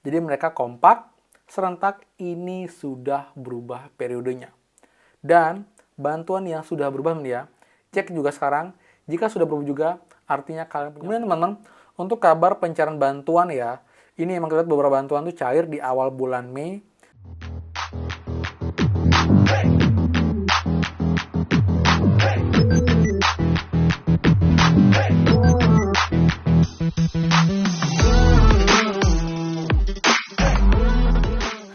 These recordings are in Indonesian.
Jadi mereka kompak, serentak ini sudah berubah periodenya. Dan bantuan yang sudah berubah ya, cek juga sekarang. Jika sudah berubah juga, artinya kalian punya. Kemudian teman-teman, untuk kabar pencairan bantuan ya, ini emang kita lihat beberapa bantuan tuh cair di awal bulan Mei.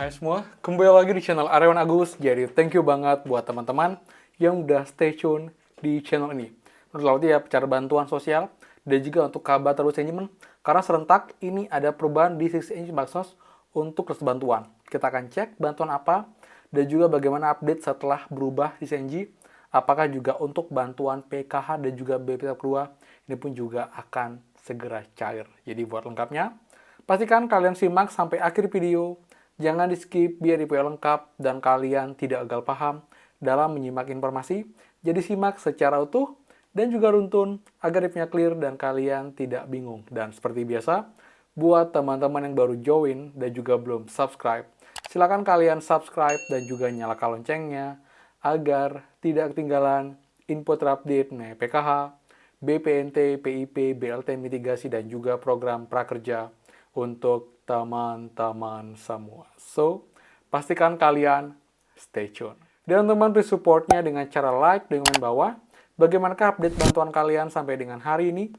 Hai semua, kembali lagi di channel Aryawan Agus. Jadi thank you banget buat teman-teman yang udah stay tune di channel ini. Terutama ya cara bantuan sosial dan juga untuk kabar terus engagement. Karena serentak ini ada perubahan di sisi engine Bansos untuk terus bantuan. Kita akan cek bantuan apa dan juga bagaimana update setelah berubah di CNG. Apakah juga untuk bantuan PKH dan juga BP tahap kedua ini pun juga akan segera cair. Jadi buat lengkapnya, pastikan kalian simak sampai akhir video. Jangan di skip biar info lengkap dan kalian tidak gagal paham dalam menyimak informasi. Jadi simak secara utuh dan juga runtun agar info clear dan kalian tidak bingung. Dan seperti biasa, buat teman-teman yang baru join dan juga belum subscribe, silakan kalian subscribe dan juga nyalakan loncengnya agar tidak ketinggalan info terupdate mengenai PKH, BPNT, PIP, BLT mitigasi dan juga program prakerja untuk teman-teman semua. So, pastikan kalian stay tune. Dan teman-teman please supportnya dengan cara like dan komen bawah. Bagaimanakah update bantuan kalian sampai dengan hari ini?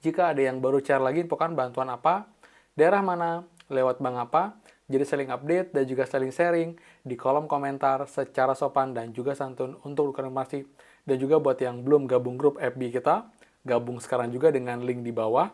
Jika ada yang baru share lagi, infokan bantuan apa, daerah mana, lewat bank apa. Jadi saling update dan juga saling sharing di kolom komentar secara sopan dan juga santun untuk informasi. Dan juga buat yang belum gabung grup FB kita, gabung sekarang juga dengan link di bawah.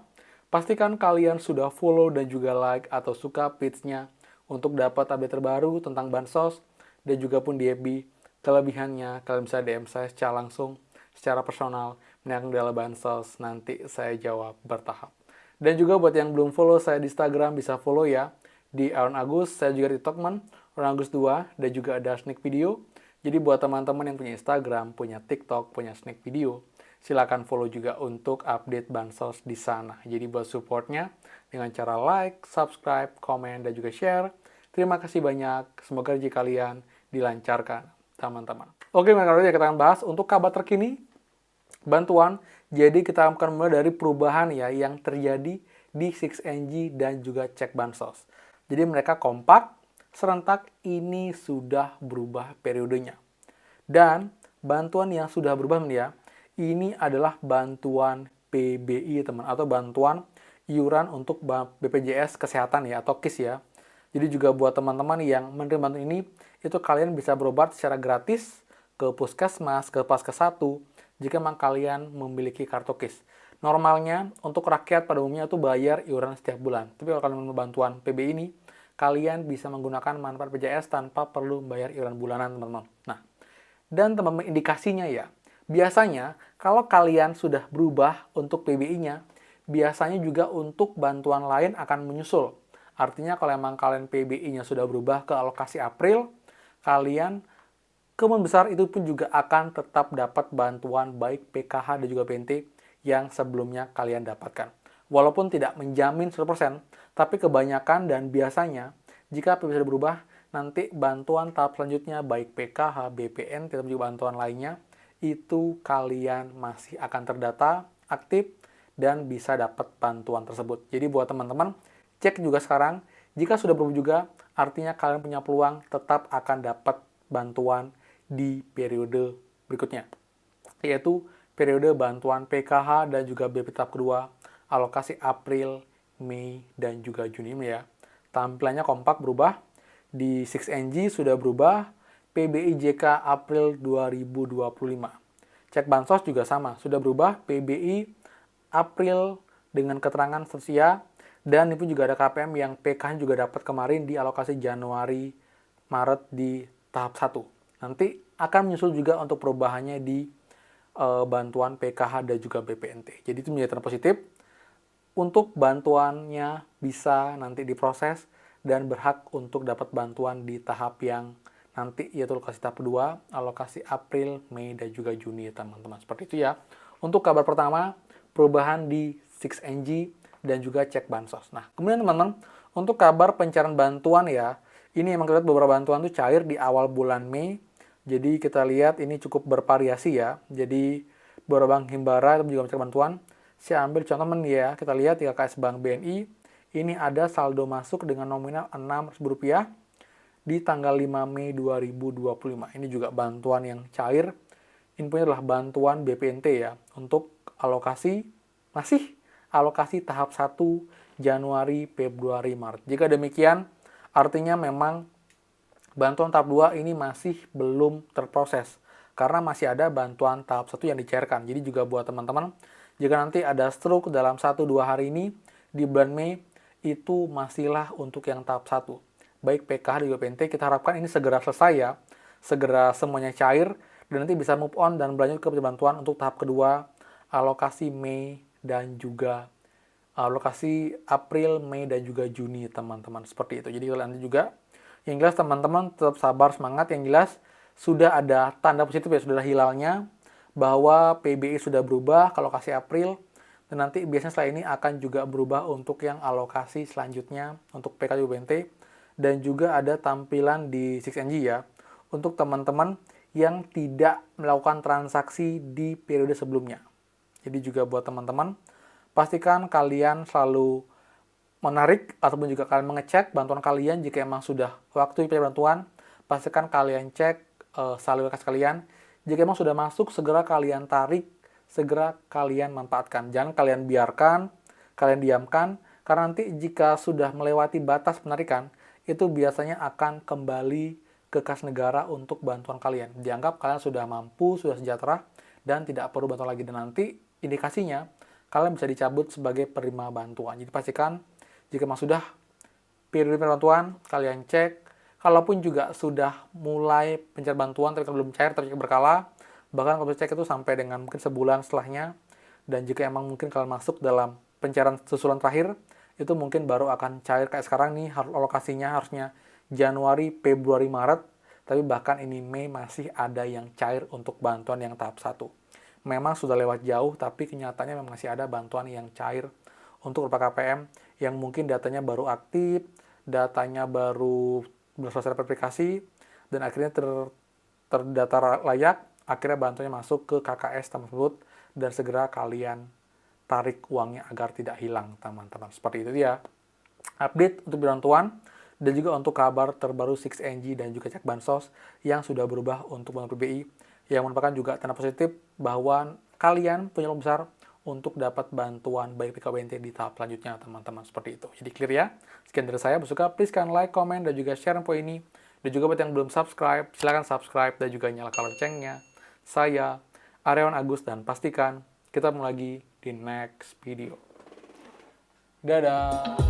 Pastikan kalian sudah follow dan juga like atau suka page-nya untuk dapat update terbaru tentang Bansos dan juga pun di FB. Kelebihannya, kalian bisa DM saya secara langsung, secara personal, mengenai kendala Bansos, nanti saya jawab bertahap. Dan juga buat yang belum follow saya di Instagram, bisa follow ya, di Aaron Agus, saya juga di TikTokman, Aaron Agus 2, dan juga ada sneak video. Jadi buat teman-teman yang punya Instagram, punya TikTok, punya sneak video, silakan follow juga untuk update Bansos di sana. Jadi buat supportnya dengan cara like, subscribe, komen, dan juga share. Terima kasih banyak. Semoga rezeki kalian dilancarkan, teman-teman. Oke, maka kita akan bahas untuk kabar terkini bantuan. Jadi kita akan mulai dari perubahan ya yang terjadi di 6NG dan juga cek Bansos. Jadi mereka kompak, serentak ini sudah berubah periodenya. Dan bantuan yang sudah berubah ya, ini adalah bantuan PBI teman atau bantuan iuran untuk BPJS Kesehatan ya atau KIS ya. Jadi juga buat teman-teman yang menerima bantuan ini, itu kalian bisa berobat secara gratis ke puskesmas, ke Paskes 1 jika memang kalian memiliki kartu KIS. Normalnya untuk rakyat pada umumnya itu bayar iuran setiap bulan. Tapi kalau kalian menerima bantuan PBI ini, kalian bisa menggunakan manfaat BPJS tanpa perlu membayar iuran bulanan teman-teman. Nah, dan teman-teman indikasinya ya, biasanya kalau kalian sudah berubah untuk PBI-nya, biasanya juga untuk bantuan lain akan menyusul. Artinya kalau memang kalian PBI-nya sudah berubah ke alokasi April, kalian kemungkinan besar itu pun juga akan tetap dapat bantuan baik PKH dan juga BNT yang sebelumnya kalian dapatkan. Walaupun tidak menjamin 100%, tapi kebanyakan dan biasanya jika PBI sudah berubah, nanti bantuan tahap selanjutnya baik PKH, BPNT, dan juga bantuan lainnya itu kalian masih akan terdata aktif dan bisa dapat bantuan tersebut. Jadi buat teman-teman, cek juga sekarang. Jika sudah berubah juga, artinya kalian punya peluang tetap akan dapat bantuan di periode berikutnya. Yaitu periode bantuan PKH dan juga BP tahap kedua, alokasi April, Mei, dan juga Juni ya. Tampilannya kompak berubah. Di 6NG sudah berubah, PBI JK April 2025. Cek Bansos juga sama, sudah berubah PBI April dengan keterangan setia, dan ini pun juga ada KPM yang PK juga dapat kemarin di alokasi Januari Maret di tahap 1. Nanti akan menyusul juga untuk perubahannya di bantuan PKH dan juga BPNT. Jadi itu menjadi positif untuk bantuannya bisa nanti diproses dan berhak untuk dapat bantuan di tahap yang nanti yaitu alokasi tahap kedua, alokasi April, Mei, dan juga Juni teman-teman. Seperti itu ya. Untuk kabar pertama, perubahan di 6NG dan juga cek Bansos. Nah, kemudian teman-teman, Untuk kabar pencairan bantuan ya, ini emang kita lihat beberapa bantuan tuh cair di awal bulan Mei. Jadi kita lihat ini cukup bervariasi ya. Jadi beberapa bank himbara juga mencari bantuan. Saya ambil contoh ya, kita lihat ya KS Bank BNI, ini ada saldo masuk dengan nominal Rp6.000 di tanggal 5 Mei 2025. Ini juga bantuan yang cair. Infonya adalah bantuan BPNT ya, untuk masih alokasi tahap 1 Januari, Februari, Maret. Jika demikian, artinya memang bantuan tahap 2 ini masih belum terproses karena masih ada bantuan tahap 1 yang dicairkan. Jadi juga buat teman-teman, jika nanti ada stroke dalam 1-2 hari ini di bulan Mei, itu masihlah untuk yang tahap 1. Baik PKH dan juga PNT, kita harapkan ini segera selesai ya, segera semuanya cair, dan nanti bisa move on dan berlanjut ke bantuan untuk tahap kedua, alokasi Mei dan juga alokasi April, Mei, dan juga Juni, teman-teman. Seperti itu. Jadi nanti juga, yang jelas teman-teman tetap sabar, semangat. Yang jelas sudah ada tanda positif ya, sudah ada hilalnya, bahwa PBI sudah berubah ke alokasi April, dan nanti biasanya setelah ini akan juga berubah untuk yang alokasi selanjutnya, untuk PK dan BNT, dan juga ada tampilan di 6NG ya, untuk teman-teman yang tidak melakukan transaksi di periode sebelumnya. Jadi juga buat teman-teman, pastikan kalian selalu menarik ataupun juga kalian mengecek bantuan kalian jika emang sudah waktu bantuan, pastikan kalian cek saldo kas kalian. Jika emang sudah masuk, segera kalian tarik, segera kalian manfaatkan. Jangan kalian biarkan, kalian diamkan, karena nanti jika sudah melewati batas penarikan, itu biasanya akan kembali ke kas negara untuk bantuan kalian. Dianggap kalian sudah mampu, sudah sejahtera, dan tidak perlu bantuan lagi. Dan nanti indikasinya, kalian bisa dicabut sebagai penerima bantuan. Jadi pastikan, jika memang sudah periode bantuan, kalian cek. Kalaupun juga sudah mulai pencairan bantuan, tapi belum cair, tapi berkala, bahkan kalau cek itu sampai dengan mungkin sebulan setelahnya, dan jika emang mungkin kalian masuk dalam pencairan susulan terakhir, itu mungkin baru akan cair kayak sekarang nih, alokasinya harusnya Januari, Februari, Maret, tapi bahkan ini Mei masih ada yang cair untuk bantuan yang tahap 1. Memang sudah lewat jauh, tapi kenyataannya memang masih ada bantuan yang cair untuk beberapa KPM yang mungkin datanya baru aktif, datanya baru selesai verifikasi, dan akhirnya terdata layak, akhirnya bantuannya masuk ke KKS tersebut, dan segera kalian tarik uangnya agar tidak hilang, teman-teman. Seperti itu ya. Update untuk bantuan, dan juga untuk kabar terbaru 6NG dan juga cek bansos yang sudah berubah untuk bantuan PBI, yang merupakan juga tanda positif bahwa kalian punya peluang besar untuk dapat bantuan baik PKBNT di tahap selanjutnya, teman-teman. Seperti itu. Jadi clear ya. Sekian dari saya. Bersuka, please kan like, comment, dan juga share info ini. Dan juga buat yang belum subscribe, silahkan subscribe dan juga nyalakan loncengnya. Saya, Aryawan Agus, dan pastikan kita ketemu lagi di next video. Dadah!